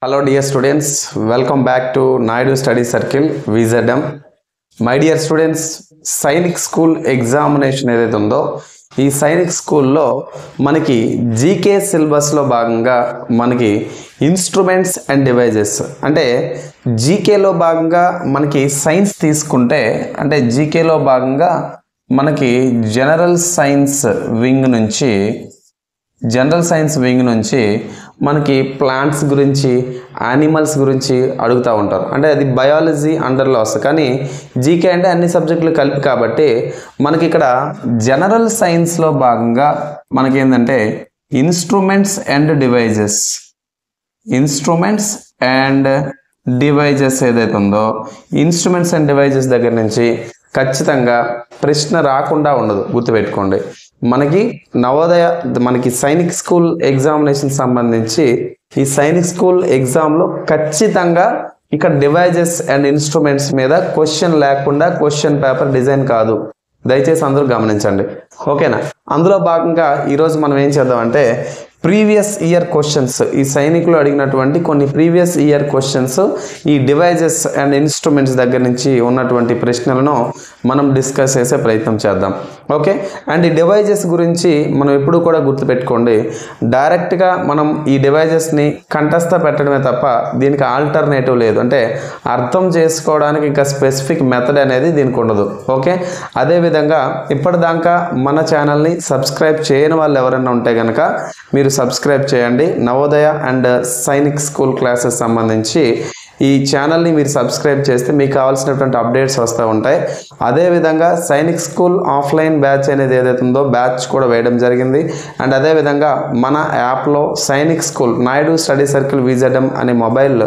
Hello dear students, welcome back to Naidu Study Circle VZM. My dear students, Sainik school examination ఏదైతే ఉందో ఈ సైనిక్ స్కూల్లో మనకి జీకే సిలబస్లో భాగంగా మనకి ఇన్స్ట్రుమెంట్స్ అండ్ డివైజెస్ అంటే జీకేలో భాగంగా మనకి సైన్స్ తీసుకుంటే అంటే జీకేలో భాగంగా మనకి జనరల్ సైన్స్ వింగ్ నుంచి మనకి ప్లాంట్స్ గురించి యానిమల్స్ గురించి అడుగుతూ ఉంటారు. అంటే అది బయాలజీ అండర్లో వస్తుంది, కానీ జీకే అంటే అన్ని సబ్జెక్టులు కలిపి కాబట్టి మనకి ఇక్కడ జనరల్ సైన్స్లో భాగంగా మనకి ఏంటంటే ఇన్స్ట్రుమెంట్స్ అండ్ డివైజెస్ ఏదైతే ఉందో ఇన్స్ట్రుమెంట్స్ అండ్ డివైజెస్ దగ్గర నుంచి ఖచ్చితంగా ప్రశ్న రాకుండా ఉండదు, గుర్తుపెట్టుకోండి. మనకి నవోదయ మనకి సైనిక్ స్కూల్ ఎగ్జామినేషన్ సంబంధించి ఈ సైనిక్ స్కూల్ ఎగ్జామ్లో ఖచ్చితంగా ఇక్కడ డివైజెస్ అండ్ ఇన్స్ట్రుమెంట్స్ మీద క్వశ్చన్ లేకుండా క్వశ్చన్ పేపర్ డిజైన్ కాదు, దయచేసి అందరూ గమనించండి, ఓకేనా. అందులో భాగంగా ఈరోజు మనం ఏం చేద్దామంటే ప్రీవియస్ ఇయర్ క్వశ్చన్స్, ఈ సైనికులు అడిగినటువంటి కొన్ని ప్రీవియస్ ఇయర్ క్వశ్చన్స్ ఈ డివైజెస్ అండ్ ఇన్స్ట్రుమెంట్స్ దగ్గర నుంచి ఉన్నటువంటి ప్రశ్నలను మనం డిస్కస్ చేసే ప్రయత్నం చేద్దాం, ఓకే. అండ్ ఈ డివైజెస్ గురించి మనం ఎప్పుడు కూడా గుర్తుపెట్టుకోండి, డైరెక్ట్గా మనం ఈ డివైజెస్ని కంఠస్థ పెట్టడమే తప్ప దీనికి ఆల్టర్నేటివ్ లేదు, అంటే అర్థం చేసుకోవడానికి ఇంకా స్పెసిఫిక్ మెథడ్ అనేది దీనికి ఉండదు, ఓకే. అదేవిధంగా ఇప్పటిదాకా మన ఛానల్ని సబ్స్క్రైబ్ చేయని వాళ్ళు ఎవరైనా ఉంటే కనుక మీరు సబ్స్క్రైబ్ చేయండి. Navodaya and Sainik school classes సంబంధించి ఈ ఛానల్ని మీరు సబ్స్క్రైబ్ చేస్తే మీకు కావాల్సినటువంటి అప్డేట్స్ వస్తూ ఉంటాయి. అదేవిధంగా సైనిక్ స్కూల్ ఆఫ్లైన్ బ్యాచ్ అనేది ఏదైతే ఉందో బ్యాచ్ కూడా వేయడం జరిగింది. అండ్ అదేవిధంగా మన యాప్లో Sainik school Naidu study circle VZM అనే మొబైల్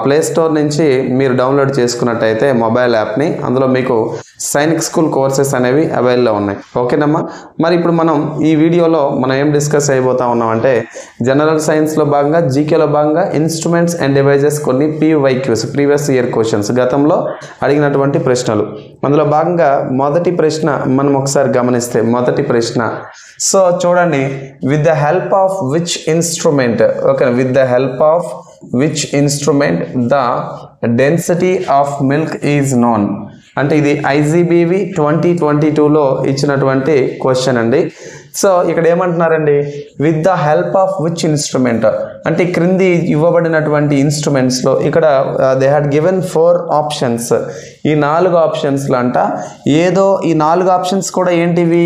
ప్లే స్టోర్ నుంచి మీరు డౌన్లోడ్ చేసుకున్నట్టయితే మొబైల్ యాప్ని, అందులో మీకు సైనిక్ స్కూల్ కోర్సెస్ అనేవి అవైలబుల్లో ఉన్నాయి, ఓకేనమ్మా. మరి ఇప్పుడు మనం ఈ వీడియోలో మనం ఏం డిస్కస్ అయిపోతా ఉన్నాం అంటే జనరల్ సైన్స్లో భాగంగా జీకేలో భాగంగా ఇన్స్ట్రుమెంట్స్ అండ్ డివైజెస్ కొన్ని PYQs ప్రీవియస్ ఇయర్ క్వశ్చన్స్ గతంలో అడిగినటువంటి ప్రశ్నలు. అందులో భాగంగా మొదటి ప్రశ్న మనం ఒకసారి గమనిస్తే మొదటి ప్రశ్న, సో చూడండి, with the help of which instrument, okay, with the help of which instrument the density of milk is known. అంటే ఇది IGBV 2022లో ఇచ్చినటువంటి క్వశ్చన్ అండి. సో ఇక్కడ ఏమంటున్నారండి, with the help of which instrument అంటే క్రింది ఇవ్వబడినటువంటి ఇన్స్ట్రుమెంట్స్లో ఇక్కడ దే హ్యాడ్ గివెన్ 4 ఆప్షన్స్. ఈ 4 ఆప్షన్స్లో అంట ఏదో ఈ 4 ఆప్షన్స్ కూడా ఏంటివి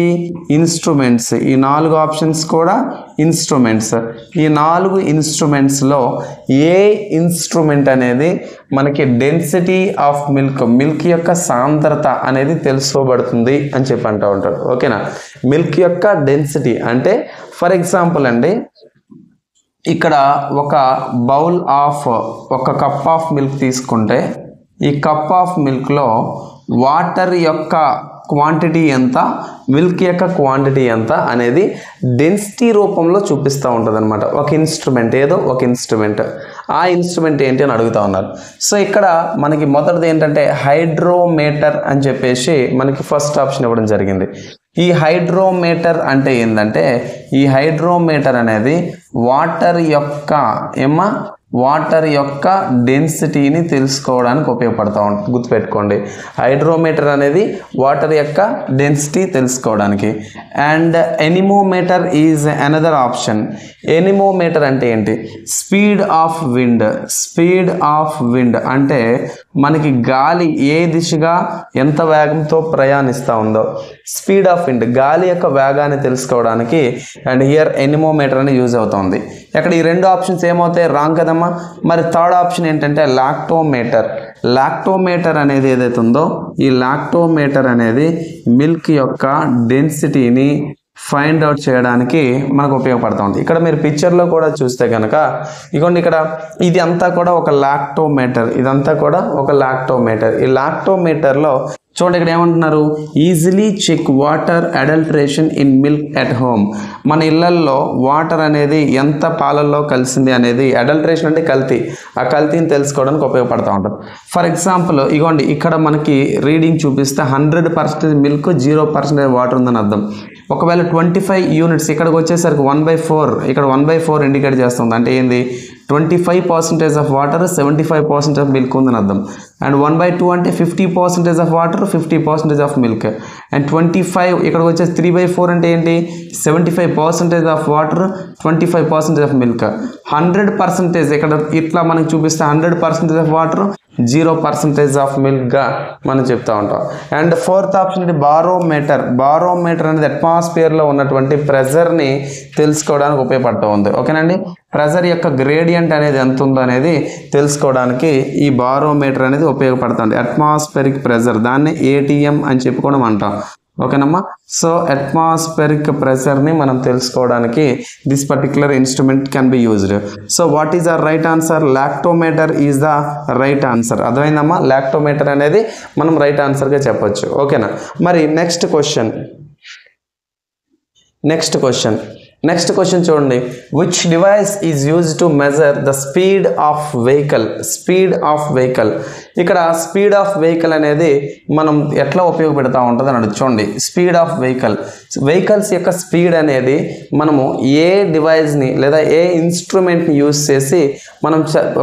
ఇన్స్ట్రుమెంట్స్, ఈ 4 ఆప్షన్స్ కూడా ఇన్స్ట్రుమెంట్స్. ఈ 4 ఇన్స్ట్రుమెంట్స్లో ఏ ఇన్స్ట్రుమెంట్ అనేది మనకి డెన్సిటీ ఆఫ్ మిల్క్ యొక్క సాంద్రత అనేది తెలుసుకోబడుతుంది అని చెప్పి అంటూ ఉంటాడు, ఓకేనా. మిల్క్ యొక్క డెన్సిటీ అంటే ఫర్ ఎగ్జాంపుల్ అండి, ఇక్కడ ఒక బౌల్ ఆఫ్ ఒక కప్ ఆఫ్ మిల్క్ తీసుకుంటే ఈ కప్ ఆఫ్ మిల్క్లో వాటర్ యొక్క క్వాంటిటీ ఎంత, మిల్క్ యొక్క క్వాంటిటీ ఎంత అనేది డెన్సిటీ రూపంలో చూపిస్తూ ఉంటుంది అనమాట. ఒక ఇన్స్ట్రుమెంట్, ఏదో ఒక ఇన్స్ట్రుమెంట్, ఆ ఇన్స్ట్రుమెంట్ ఏంటి అని అడుగుతూ ఉన్నారు. సో ఇక్కడ మనకి మొదటిది ఏంటంటే హైడ్రోమీటర్ అని చెప్పేసి మనకి ఫస్ట్ ఆప్షన్ ఇవ్వడం జరిగింది. ఈ హైడ్రోమీటర్ అంటే ఏంటంటే ఈ హైడ్రోమీటర్ అనేది వాటర్ యొక్క డెన్సిటీని తెలుసుకోవడానికి ఉపయోగపడుతూ ఉంటుంది, గుర్తుపెట్టుకోండి. హైడ్రోమీటర్ అనేది వాటర్ యొక్క డెన్సిటీ తెలుసుకోవడానికి. And anemometer is another option. Anemometer అంటే ఏంటి, స్పీడ్ ఆఫ్ విండ్ అంటే మనకి గాలి ఏ దిశగా ఎంత వేగంతో ప్రయాణిస్తూ ఉందో, స్పీడ్ ఆఫ్ విండ్ గాలి యొక్క వేగాన్ని తెలుసుకోవడానికి అండ్ హియర్ ఎనిమోమీటర్ అనేది యూజ్ అవుతుంది. ఇక్కడ ఈ 2 ఆప్షన్స్ ఏమవుతాయి, రాంగ్ కదమ్మా. మరి థర్డ్ ఆప్షన్ ఏంటంటే లాక్టోమీటర్ అనేది ఏదైతే ఉందో ఈ లాక్టోమీటర్ అనేది మిల్క్ యొక్క డెన్సిటీని ఫైండ్ అవుట్ చేయడానికి మనకు ఉపయోగపడుతూ ఉంది. ఇక్కడ మీరు పిక్చర్లో కూడా చూస్తే కనుక ఇదిగోండి, ఇక్కడ ఇది అంతా కూడా ఒక లాక్టోమీటర్, ఇదంతా కూడా ఒక లాక్టోమీటర్. ఈ లాక్టోమీటర్లో చూడండి ఇక్కడ ఏమంటున్నారు, easily check water adulteration in milk at home. మన ఇళ్లల్లో వాటర్ అనేది ఎంత పాలల్లో కలిసింది అనేది, అడల్టరేషన్ అంటే కల్తీ, ఆ కల్తీని తెలుసుకోవడానికి ఉపయోగపడుతూ ఉంటుంది. ఫర్ ఎగ్జాంపుల్ ఇగోండి ఇక్కడ మనకి రీడింగ్ చూపిస్తే 100% మిల్క్ 0% వాటర్ ఉందని అర్థం. ఒకవేళ 25 యూనిట్స్ ఇక్కడికి వచ్చేసరికి 1/4, ఇక్కడ 1/4 ఇండికేట్ చేస్తుంది. అంటే ఏంది 25% ఆఫ్ వాటర్ 75% ఆఫ్ మిల్క్ ఉందని అర్థం. అండ్ 1/2 అంటే 50% of water 50% of milk. And 25 ఇక్కడికి వచ్చేసి 3/4 అంటే ఏంటి 75% ఆఫ్ వాటర్ 25% ఆఫ్ మిల్క్. 100% ఇక్కడ ఇట్లా మనకి చూపిస్తే 100% ఆఫ్ వాటర్ 0% ఆఫ్ మిల్క్గా మనం చెప్తా ఉంటాం. అండ్ ఫోర్త్ ఆప్షన్ ఇది బారోమీటర్. బారోమీటర్ అనేది అట్మాస్ఫియర్లో ఉన్నటువంటి ప్రెజర్ని తెలుసుకోవడానికి ఉపయోగపడుతూ ఉంది. ఓకేనండి, ప్రెజర్ యొక్క గ్రేడియంట్ అనేది ఎంత ఉందో అనేది తెలుసుకోవడానికి ఈ బారోమీటర్ అనేది ఉపయోగపడుతుంది. అట్మాస్ఫియరిక్ ప్రెజర్, దాన్ని ATM అని చెప్పుకోవడం అంటాం. ఓకేనమ్మా. సో అట్మాస్ఫియరిక్ ప్రెషర్ని మనం తెలుసుకోవడానికి this particular instrument can be used. So what is the right answer? Lactometer is the right answer. అర్థమైందమ్మా, లాక్టోమీటర్ అనేది మనం రైట్ ఆన్సర్గా చెప్పొచ్చు. ఓకేనా. మరి నెక్స్ట్ క్వశ్చన్ చూడండి. Which device is used to measure the speed of vehicle? ఇక్కడ speed of vehicle అనేది మనం ఎట్లా ఉపయోగపెడతా ఉంటుంది అని చూడండి. స్పీడ్ ఆఫ్ వెహికల్స్ యొక్క స్పీడ్ అనేది మనము ఏ డివైస్ని లేదా ఏ ఇన్స్ట్రుమెంట్ని యూజ్ చేసి మనం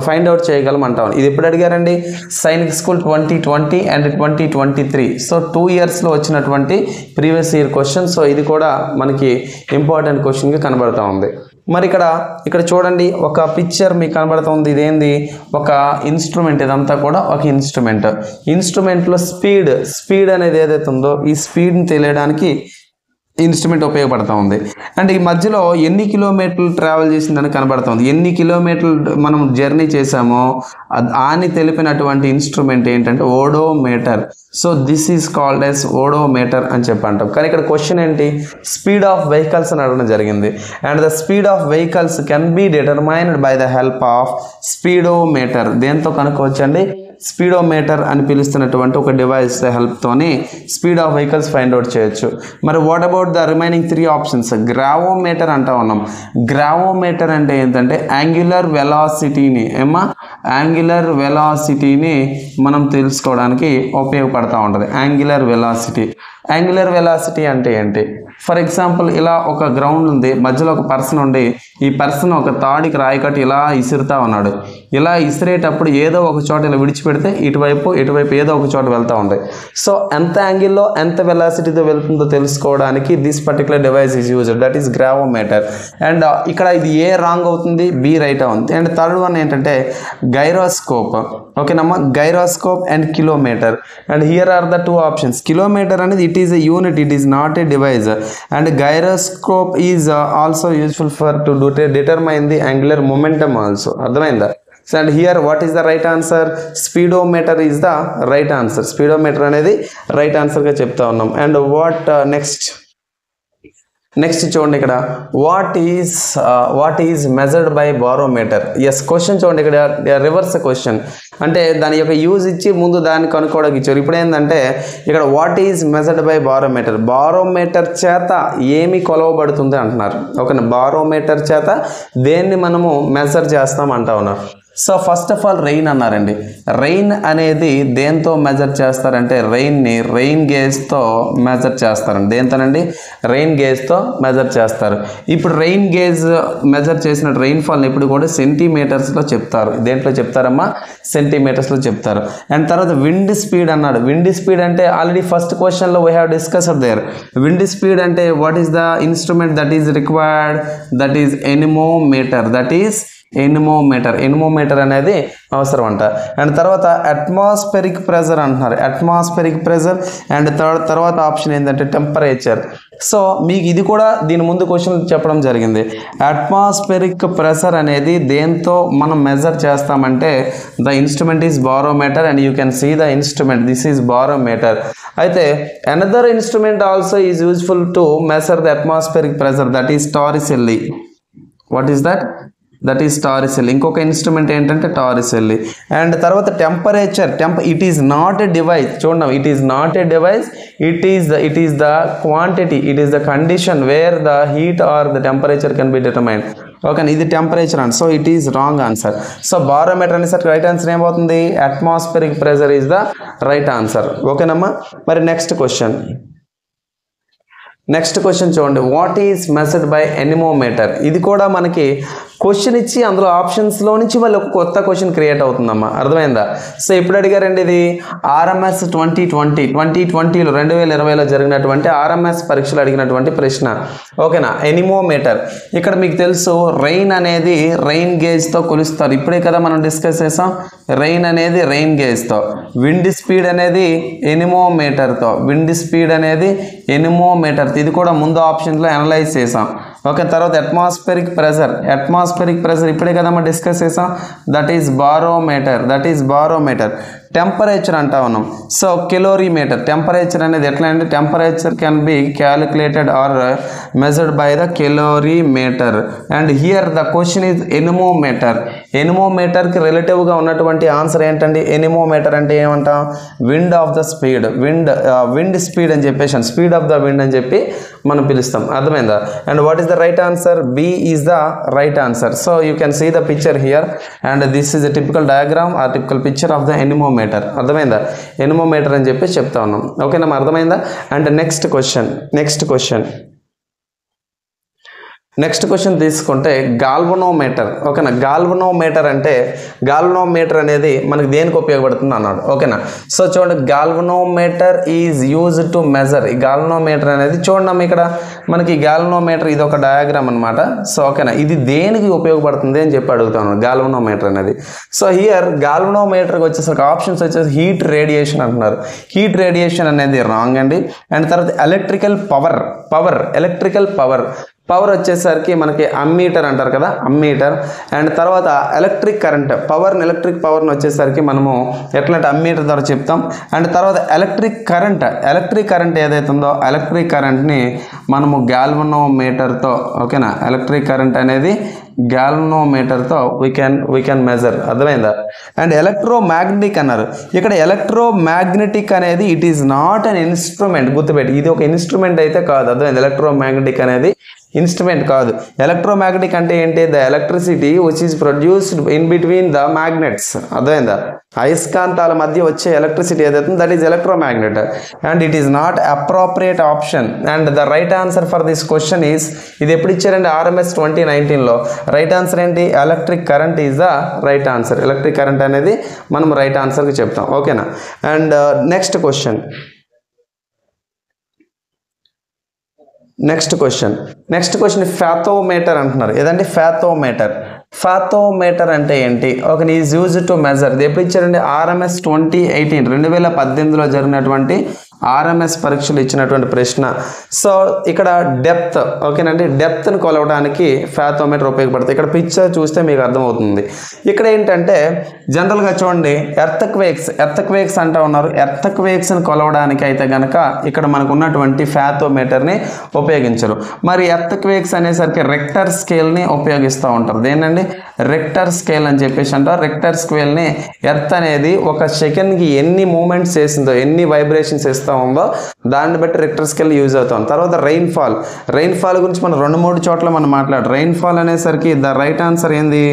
ఫైండ్ అవుట్ చేయగలం అంటాం. ఇది ఎప్పుడు అడిగారండి? Sainik school 2020 and 2023. సో 2 ఇయర్స్లో వచ్చినటువంటి ప్రీవియస్ ఇయర్ క్వశ్చన్. సో ఇది కూడా మనకి ఇంపార్టెంట్ క్వశ్చన్గా కనబడుతూ ఉంది. మరి ఇక్కడ చూడండి, ఒక పిక్చర్ మీకు కనబడుతూ ఉంది. ఇదేంది? ఒక ఇన్స్ట్రుమెంట్. ఇదంతా కూడా ఒక ఇన్స్ట్రుమెంట్లో స్పీడ్ అనేది ఏదైతే ఉందో ఈ స్పీడ్ని తెలియడానికి ఇన్స్ట్రుమెంట్ ఉపయోగపడుతూ ఉంది. అండ్ ఈ మధ్యలో ఎన్ని కిలోమీటర్లు ట్రావెల్ చేసిందని కనబడుతుంది. ఎన్ని కిలోమీటర్లు మనం జర్నీ చేసామో అని తెలిపినటువంటి ఇన్స్ట్రుమెంట్ ఏంటంటే odometer. So this is called as odometer అని చెప్పంటాం. కానీ ఇక్కడ క్వశ్చన్ ఏంటి? స్పీడ్ ఆఫ్ వెహికల్స్ అని అడగడం జరిగింది. And the speed of vehicles can be determined by the help of speedometer. దేంతో కనుక్కోవచ్చండి? స్పీడోమీటర్ అని పిలుస్తున్నటువంటి ఒక డివైస్ హెల్ప్తోని speed of vehicles find out చేయొచ్చు. మరి what about the remaining 3 options? Gravometer అంటా ఉన్నాం. గ్రావోమీటర్ అంటే ఏంటంటే యాంగులర్ వెలాసిటీని మనం తెలుసుకోవడానికి ఉపయోగపడుతూ ఉంటుంది. యాంగులర్ వెలాసిటీ అంటే ఏంటి? ఫర్ ఎగ్జాంపుల్, ఇలా ఒక గ్రౌండ్ ఉంది, మధ్యలో ఒక పర్సన్ ఉండి ఈ పర్సన్ ఒక తాడికి రాయి కట్టి ఇలా ఇసురుతా ఉన్నాడు. ఇలా ఇసిరేటప్పుడు ఏదో ఒక చోట ఇలా విడిచిపెడితే ఇటువైపు ఏదో ఒక చోట వెళ్తూ ఉంటాయి. సో ఎంత యాంగిల్లో ఎంత వెలాసిటీతో వెళ్తుందో తెలుసుకోవడానికి this particular device is used, that is gravometer. And ఇక్కడ ఇది ఏ రాంగ్ అవుతుంది, బి రైట్ అవుతుంది. అండ్ థర్డ్ వన్ ఏంటంటే గైరోస్కోప్. ఓకేనమ్మా, gyroscope and kilometre. And here are the 2 options. Kilometre అనేది it is a unit, it is not a device. And gyroscope is also useful for to determine the angular momentum also. అర్థమైందా? And here what is the right answer? Speedometer is the right answer. Speedometer అనేది right answer గా చెప్తా ఉన్నాం. And what next చూడండి, ఇక్కడ what is measured by barometer. Yes, question చూడండి, ఇక్కడ reverse question. అంటే దాని యొక్క యూజ్ ఇచ్చి ముందు దాన్ని కనుక్కోవడానికి ఇచ్చారు. ఇప్పుడు ఏంటంటే ఇక్కడ what is measured by barometer. Barometer చేత ఏమి కొలవబడుతుంది అంటున్నారు. ఓకేనా, బారోమీటర్ చేత దేన్ని మనము మెజర్ చేస్తాం అంటా ఉన్నారు. So first of all rain అన్నారండి. రెయిన్ అనేది దేంతో మెజర్ చేస్తారంటే రెయిన్ గేజ్తో మెజర్ చేస్తారండి. దేంతోనండి? రెయిన్ గేజ్తో మెజర్ చేస్తారు. ఇప్పుడు రెయిన్ గేజ్ మెజర్ చేసిన రెయిన్ఫాల్ని ఇప్పుడు కూడా సెంటీమీటర్స్లో చెప్తారు. దేంట్లో చెప్తారమ్మా? సెంటీమీటర్స్లో చెప్తారు. అండ్ తర్వాత విండ్ స్పీడ్ అన్నాడు. విండ్ స్పీడ్ అంటే ఆల్రెడీ ఫస్ట్ క్వశ్చన్లో we have discussed there. Wind speed అంటే what is the instrument that is required? That is anemometer. Anemometer అనేది అవసరం అంట. అండ్ తర్వాత అట్మాస్ఫెరిక్ ప్రెజర్ అంటున్నారు. Atmospheric pressure. అండ్ తర్వాత ఆప్షన్ ఏంటంటే టెంపరేచర్. సో మీకు ఇది కూడా దీని ముందు క్వశ్చన్ చెప్పడం జరిగింది. అట్మాస్ఫెరిక్ ప్రెషర్ అనేది దేంతో మనం మెజర్ చేస్తామంటే the instrument is barometer. And you can see the instrument, this is barometer. అయితే another instrument also is useful to measure the atmospheric pressure, that is Torricelli. What is that? That is Torricelli. ఇంకొక instrument ఏంటంటే Torricelli. And తర్వాత temperature. It is not a device. చూడండి, it is not a device, it is the quantity, it is the condition where the heat or the temperature can be determined. Okay, ఇది temperature and so it is wrong answer. So barometer అనేసరికి right answer ఏమవుతుంది? Atmospheric pressure is the right answer. ఓకేనమ్మా. మరి next question చూడండి. What is measured by anemometer. ఇది కూడా మనకి question ఇచ్చి అందులో ఆప్షన్స్లో నుంచి మళ్ళీ ఒక కొత్త క్వశ్చన్ క్రియేట్ అవుతుందమ్మా, అర్థమైందా? సో ఇప్పుడు అడిగారండి ఇది ఆర్ఎంఎస్ 2020లో 2020లో జరిగినటువంటి ఆర్ఎంఎస్ పరీక్షలు అడిగినటువంటి ప్రశ్న. ఓకేనా? ఎనిమోమీటర్. ఇక్కడ మీకు తెలుసు రెయిన్ అనేది రెయిన్ గేజ్తో కొలుస్తారు. ఇప్పుడే కదా మనం డిస్కస్ చేసాం. రెయిన్ అనేది రెయిన్ గేజ్తో, విండ్ స్పీడ్ అనేది ఎనిమోమీటర్తో, విండ్ స్పీడ్ అనేది ఎనిమోమీటర్. ఇది కూడా ముందు ఆప్షన్లో అనలైజ్ చేసాం. ఓకే, తర్వాత అట్మాస్ఫిరిక్ ప్రెషర్ ఇప్పుడే కదా మనం డిస్కస్ చేసాం. That is barometer. టెంపరేచర్ అంటా ఉన్నాం. So calorimeter. టెంపరేచర్ అనేది ఎట్లా అంటే temperature can be calculated or measured by the calorimeter. And here the question is ఎనిమోమీటర్కి రిలేటివ్గా ఉన్నటువంటి ఆన్సర్ ఏంటండి? ఎనిమోమీటర్ అంటే ఏమంటాం? Wind of the speed, wind speed అని చెప్పేసి, స్పీడ్ ఆఫ్ ద విండ్ అని చెప్పి మనం పిలుస్తాం. అర్థమైందా? And what is the right answer? B is the right answer. So you can see the picture here and this is a typical diagram or typical picture of the anemometer. అర్థమైందా? Anemometer అని చెప్పి చెప్తా ఉన్నాం. ఓకేనా, అర్థమైందా? And next question తీసుకుంటే galvanometer. ఓకేనా, galvanometer అనేది మనకి దేనికి ఉపయోగపడుతుంది అన్నాడు. ఓకేనా, సో చూడండి, galvanometer is use to measure. ఈ గాల్వనోమీటర్ అనేది చూడండి ఇక్కడ మనకి గాల్వనోమీటర్ ఇది ఒక డయాగ్రామ్ అనమాట. సో ఓకేనా, ఇది దేనికి ఉపయోగపడుతుంది అని చెప్పి అడుగుతాను గాల్వనోమీటర్ అనేది. సో హియర్ గాల్వనోమీటర్కి వచ్చేసరికి ఆప్షన్స్ వచ్చేసి హీట్ రేడియేషన్ అంటున్నారు. హీట్ రేడియేషన్ అనేది రాంగ్ అండి. అండ్ తర్వాత ఎలక్ట్రికల్ పవర్ వచ్చేసరికి మనకి అమ్మీటర్ అంటారు కదా, అమ్మీటర్. అండ్ తర్వాత ఎలక్ట్రిక్ పవర్ని వచ్చేసరికి మనము ఎట్లాంటి అమ్మీటర్ ద్వారా చెప్తాం. అండ్ తర్వాత ఎలక్ట్రిక్ కరెంట్ ఏదైతే ఉందో ఎలక్ట్రిక్ కరెంట్ని మనము గాల్వనోమీటర్తో, ఓకేనా, ఎలక్ట్రిక్ కరెంట్ అనేది గాల్వనోమీటర్తో వీ కెన్ మెజర్. అర్థమైందా? అండ్ ఎలక్ట్రోమాగ్నెటిక్ అన్నారు. ఇక్కడ ఎలక్ట్రోమాగ్నెటిక్ అనేది it is not an instrument. గుర్తుపెట్టి, ఇది ఒక ఇన్స్ట్రుమెంట్ అయితే కాదు. అర్థమైంది? ఎలక్ట్రోమాగ్నెటిక్ అనేది ఇన్స్ట్రుమెంట్ కాదు. ఎలక్ట్రోమాగ్నెటిక్ అంటే ఏంటి? The electricity which is produced in between the magnets. అర్థమైందా? అయస్కాంతాల మధ్య వచ్చే ఎలక్ట్రిసిటీ ఏదైతే that is electromagnet. And it is not appropriate option. And the right answer for this question is, ఇది ఎప్పుడు ఇచ్చారండి? RMS 2019లో. రైట్ ఆన్సర్ ఏంటి? Electric current is the right answer. Electric current అనేది మనం రైట్ ఆన్సర్కి చెప్తాం. ఓకేనా? అండ్ నెక్స్ట్ క్వశ్చన్ ఫాథోమీటర్ అంటున్నారు. ఏదండి? ఫాథోమీటర్ అంటే ఏంటి? Okay, is use to measure. ఇది ఎప్పుడు ఇచ్చారండి? RMS 2018 2018లో జరిగినటువంటి RMS పరీక్షలు ఇచ్చినటువంటి ప్రశ్న. సో ఇక్కడ డెప్త్, ఓకేనండి, డెప్త్ని కొలవడానికి ఫాథోమీటర్ ఉపయోగపడుతుంది. ఇక్కడ పిక్చర్ చూస్తే మీకు అర్థమవుతుంది. ఇక్కడ ఏంటంటే జనరల్గా చూడండి, ఎర్త్క్వేక్స్ అంటూ ఉన్నారు. ఎర్త్క్వేక్స్ని కొలవడానికి అయితే కనుక ఇక్కడ మనకు ఉన్నటువంటి ఫాథోమీటర్ని ఉపయోగించరు. మరి ఎర్త్క్వేక్స్ అనేసరికి రెక్టర్ స్కేల్ని ఉపయోగిస్తూ ఉంటారు. దేనండి? రెక్టర్ స్కేల్ అని చెప్పేసి అంటారు. రెక్టర్ స్కేల్ని ఎర్త్ అనేది ఒక సెకండ్కి ఎన్ని మూమెంట్స్ చేసిందో, ఎన్ని వైబ్రేషన్స్ చేస్తూ ఉందో దాన్ని బట్టి రెక్టర్ స్కేల్ యూజ్ అవుతాం. తర్వాత రెయిన్ఫాల్ గురించి మనం 2-3 చోట్ల మనం మాట్లాడారు. రెయిన్ఫాల్ అనేసరికి ద రైట్ ఆన్సర్ ఏంది?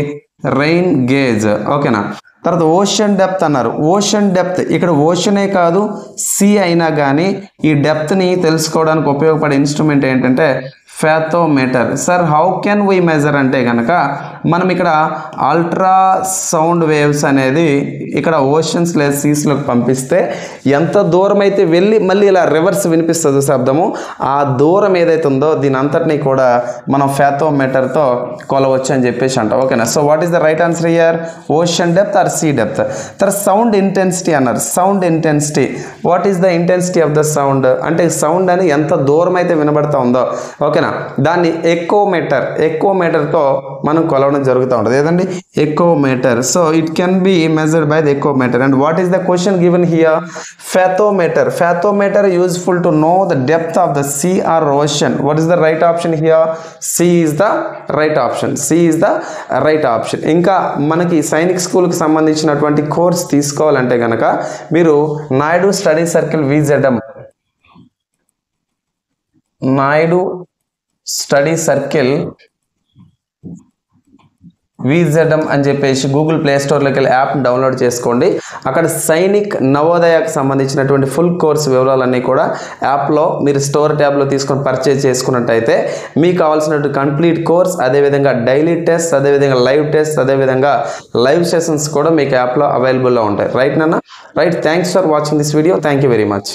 Rain gauge. ఓకేనా? తర్వాత ఓషన్ డెప్త్ అన్నారు. ఓషన్ డెప్త్, ఇక్కడ ఓషనే కాదు సీ అయినా కానీ ఈ డెప్త్ని తెలుసుకోవడానికి ఉపయోగపడే ఇన్స్ట్రుమెంట్ ఏంటంటే fathometer. Sir how can we measure అంటే కనుక మనం ఇక్కడ అల్ట్రా సౌండ్ వేవ్స్ అనేది ఇక్కడ ఓషన్స్ లేదా సీస్లోకి పంపిస్తే ఎంత దూరం అయితే వెళ్ళి మళ్ళీ ఇలా రివర్స్ వినిపిస్తుంది శబ్దము, ఆ దూరం ఏదైతే ఉందో దీని అంతటినీ కూడా మనం ఫాథోమీటర్తో కొలవచ్చు అని చెప్పేసి అంటాం. ఓకేనా? So what is the right answer here? Ocean depth or sea depth. తర్వాత సౌండ్ ఇంటెన్సిటీ అన్నారు. Sound intensity, what is the intensity of the sound అంటే సౌండ్ అని ఎంత దూరం అయితే వినబడతా ఉందో, ఓకేనా, దాన్ని ఎకోమీటర్తో మనం కొలవడం జరుగుతూ ఉంటుంది. ఏదండి? Echometer. So it can be measured by the echometer. And what is the question given here? Fathometer useful to know the depth of the sea or ocean. What is the right option here? C is the right option. ఇంకా మనకి సైనిక్ స్కూల్కి సంబంధించినటువంటి course తీసుకోవాలంటే కనుక మీరు Naidu study circle VZM, Naidu study circle VZM అని చెప్పేసి Google play స్టోర్లోకి వెళ్ళి యాప్ డౌన్లోడ్ చేసుకోండి. అక్కడ సైనిక్ నవోదయకు సంబంధించినటువంటి ఫుల్ కోర్స్ వివరాలన్నీ కూడా యాప్లో మీరు స్టోర్ ట్యాబ్లో తీసుకొని పర్చేజ్ చేసుకున్నట్టయితే మీకు కావాల్సినటువంటి కంప్లీట్ కోర్స్, అదేవిధంగా డైలీ టెస్ట్, అదేవిధంగా లైవ్ టెస్ట్, అదేవిధంగా లైవ్ సెషన్స్ కూడా మీకు యాప్లో అవైలబుల్లో ఉంటాయి. రైట్ నాన్న? Right. Thanks for watching this video. Thank you very much.